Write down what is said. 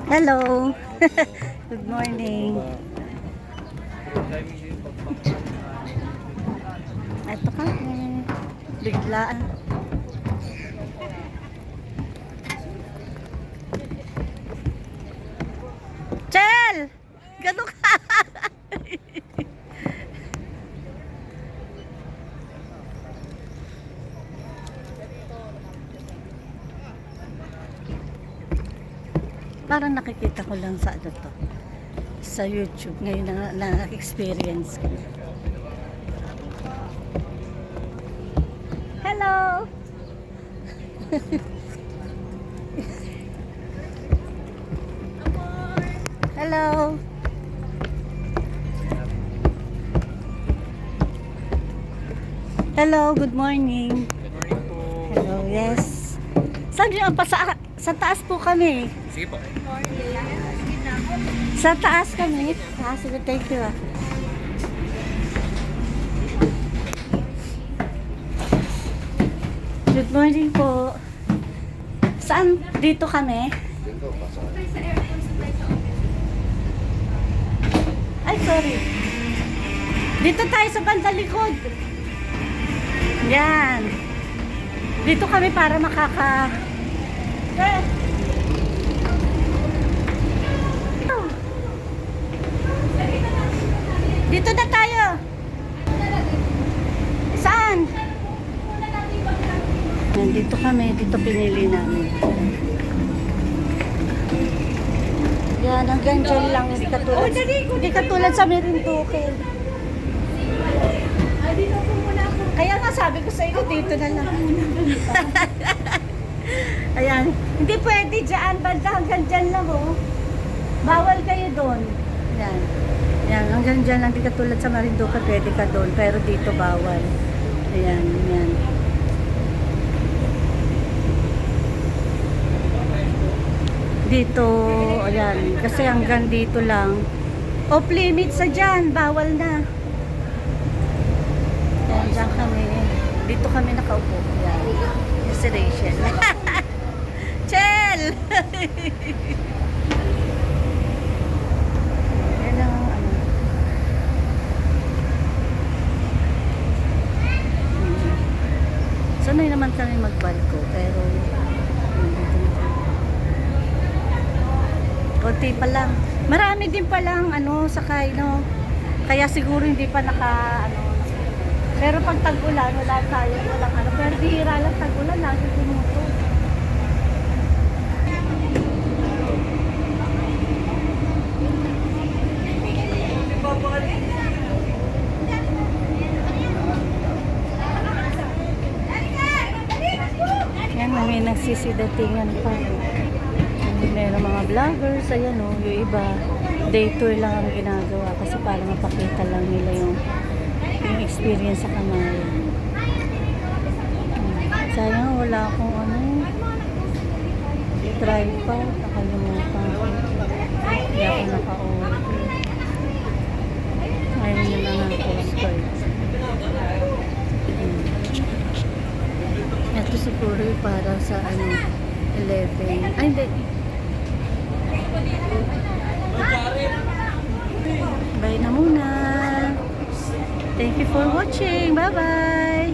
Hello. Good morning. Ito kami. Biglaan. Chel! Gano'n ka? Parang nakikita ko lang sa ano to. Sa YouTube ngayon na experience ko. Hello. Hello. Hello, good morning. Hello, yes. Saan yun? Sa taas po kami. Sige po. Sa taas kami. Sige, thank you. Good morning po. Saan? Dito kami? Ay, sorry. Dito tayo sa bandalikod. Yan. Dito kami para makaka... Dito na tayo. Saan? Nandito kami. Dito pinili namin. Yan, hanggang dyan lang. Hindi katulad sa Marinduque. Kaya nga sabi ko sa inyo, dito na lang. Ayan. Hindi pwede dyan. Banda hanggang dyan lang, oh. Bawal kayo doon. Yan. Yan. Hanggang dyan lang. Hindi katulad sa Marinduque, pwede ka doon. Pero dito bawal. Ayan. Yan. Dito, ayan. Kasi hanggang dito lang. Off limit sa dyan. Bawal na. Ayan, dyan kami. Dito kami nakaupo. Ayan. Si Rachel. Chel! Yan ang ano. Sanay naman kami magbalko. Pero konti pa lang. Marami din palang ano sakay, no. Kaya siguro hindi pa pero pag tag-ulan, wala tayo, walang ano. Pero bihira lang tag-ulan, lagi tumuto. Yan, may nagsisidatingan pa. Meron mga vloggers, ayan o, yung iba, day tour lang ang ginagawa kasi para mapakita lang nila yung experience sa Kamayan. Sayang wala akong tripod, nakalimutan ko. Hindi ako naka-order. Ayun yung mga postcard. Ito siguro yung para sa 11. Ay, hindi. Bye na muna. Thank you for watching. Bye-bye.